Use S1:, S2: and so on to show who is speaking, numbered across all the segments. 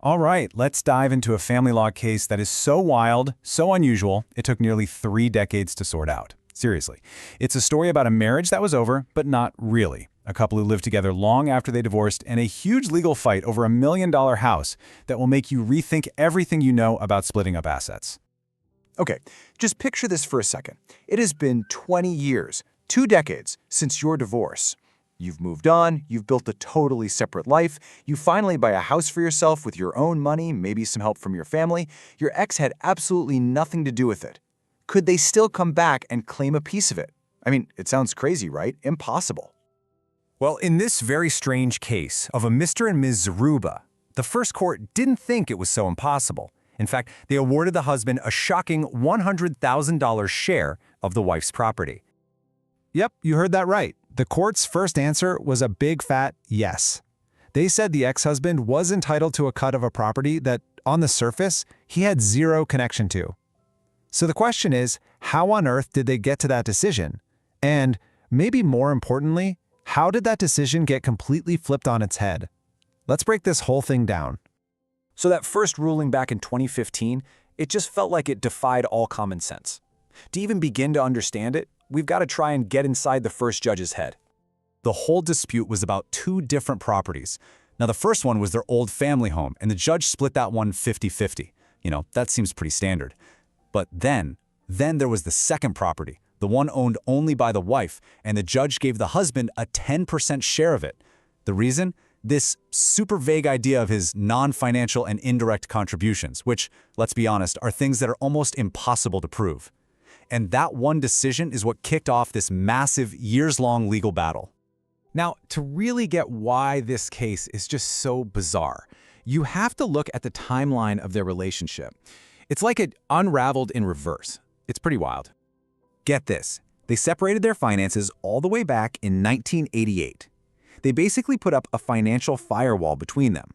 S1: All right, let's dive into a family law case that is so wild, so unusual, it took nearly 3 decades to sort out. Seriously. It's a story about a marriage that was over, but not really. A couple who lived together long after they divorced, and a huge legal fight over a $1 million house that will make you rethink everything you know about splitting up assets.
S2: Okay, just picture this for a second. It has been 20 years, 2 decades, since your divorce. You've moved on, you've built a totally separate life, you finally buy a house for yourself with your own money, maybe some help from your family. Your ex had absolutely nothing to do with it. Could they still come back and claim a piece of it? I mean, it sounds crazy, right? Impossible.
S3: Well, in this very strange case of a Mr. and Ms. Zaruba, the first court didn't think it was so impossible. In fact, they awarded the husband a shocking $100,000 share of the wife's property.
S1: Yep, you heard that right. The court's first answer was a big fat yes. They said the ex-husband was entitled to a cut of a property that, on the surface, he had zero connection to. So the question is, how on earth did they get to that decision? And, maybe more importantly, how did that decision get completely flipped on its head? Let's break this whole thing down.
S3: So that first ruling back in 2015, it just felt like it defied all common sense. To even begin to understand it, we've got to try and get inside the first judge's head. The whole dispute was about 2 different properties. Now, the first one was their old family home, and the judge split that one 50-50. That seems pretty standard. But then there was the second property, the one owned only by the wife, and the judge gave the husband a 10% share of it. The reason? This super vague idea of his non-financial and indirect contributions, which, let's be honest, are things that are almost impossible to prove. And that one decision is what kicked off this massive, years-long legal battle.
S1: Now, to really get why this case is just so bizarre, you have to look at the timeline of their relationship. It's like it unraveled in reverse. It's pretty wild.
S3: Get this. They separated their finances all the way back in 1988. They basically put up a financial firewall between them.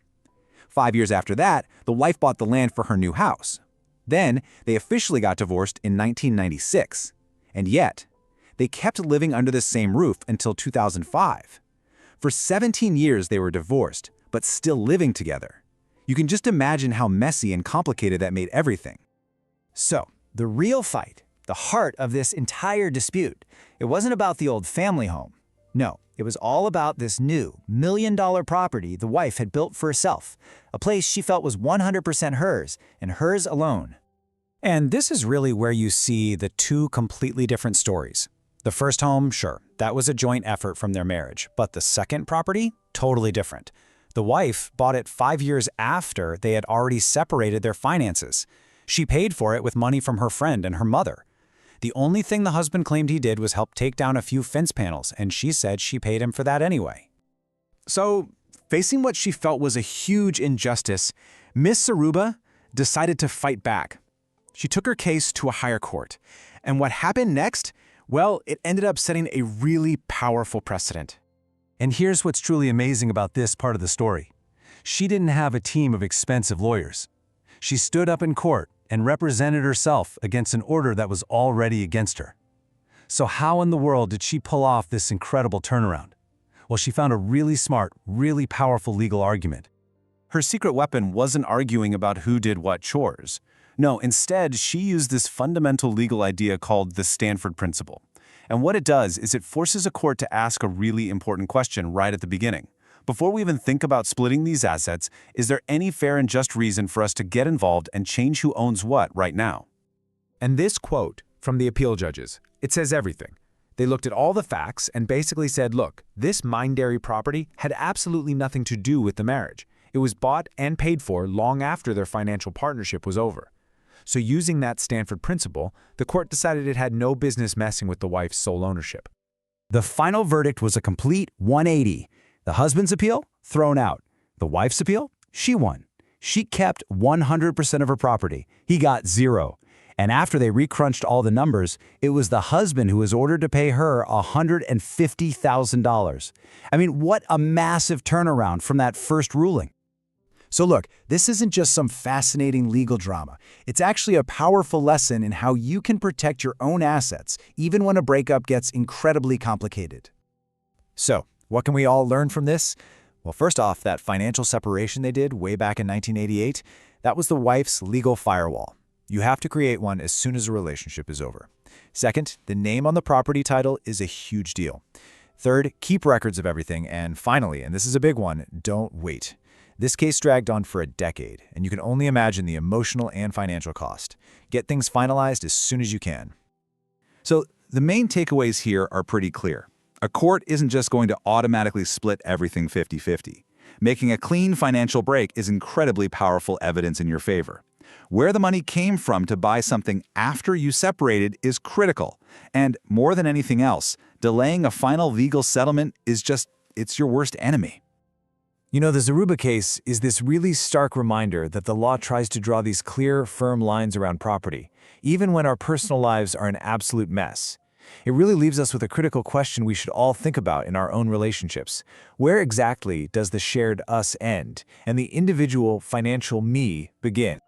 S3: 5 years after that, the wife bought the land for her new house. Then, they officially got divorced in 1996. And yet, they kept living under the same roof until 2005. For 17 years they were divorced, but still living together. You can just imagine how messy and complicated that made everything.
S4: So, the real fight, the heart of this entire dispute, it wasn't about the old family home. No, it was all about this new $1 million property the wife had built for herself, a place she felt was 100% hers and hers alone.
S1: And this is really where you see the 2 completely different stories. The first home, sure, that was a joint effort from their marriage, but the second property, totally different. The wife bought it 5 years after they had already separated their finances. She paid for it with money from her friend and her mother. The only thing the husband claimed he did was help take down a few fence panels, and she said she paid him for that anyway. So, facing what she felt was a huge injustice, Miss Zaruba decided to fight back. She took her case to a higher court. And what happened next? Well, it ended up setting a really powerful precedent.
S5: And here's what's truly amazing about this part of the story. She didn't have a team of expensive lawyers. She stood up in court and represented herself against an order that was already against her. So how in the world did she pull off this incredible turnaround? Well, she found a really smart, really powerful legal argument.
S6: Her secret weapon wasn't arguing about who did what chores. No, instead, she used this fundamental legal idea called the Stanford Principle. And what it does is it forces a court to ask a really important question right at the beginning. Before we even think about splitting these assets, is there any fair and just reason for us to get involved and change who owns what right now?
S1: And this quote from the appeal judges, it says everything. They looked at all the facts and basically said, look, this mine dairy property had absolutely nothing to do with the marriage. It was bought and paid for long after their financial partnership was over. So using that Stanford principle, the court decided it had no business messing with the wife's sole ownership.
S3: The final verdict was a complete 180. The husband's appeal? Thrown out. The wife's appeal? She won. She kept 100% of her property. He got 0. And after they recrunched all the numbers, it was the husband who was ordered to pay her $150,000. I mean, what a massive turnaround from that first ruling. So look, this isn't just some fascinating legal drama. It's actually a powerful lesson in how you can protect your own assets, even when a breakup gets incredibly complicated. So, what can we all learn from this?
S1: Well, first off, that financial separation they did way back in 1988, that was the wife's legal firewall. You have to create one as soon as a relationship is over. Second, the name on the property title is a huge deal. Third, keep records of everything. And finally, and this is a big one, don't wait. This case dragged on for a decade, and you can only imagine the emotional and financial cost. Get things finalized as soon as you can.
S7: So the main takeaways here are pretty clear. A court isn't just going to automatically split everything 50-50. Making a clean financial break is incredibly powerful evidence in your favor. Where the money came from to buy something after you separated is critical. And more than anything else, delaying a final legal settlement is it's your worst enemy.
S3: You know, the Zaruba case is this really stark reminder that the law tries to draw these clear, firm lines around property, even when our personal lives are an absolute mess. It really leaves us with a critical question we should all think about in our own relationships. Where exactly does the shared us end and the individual financial me begin?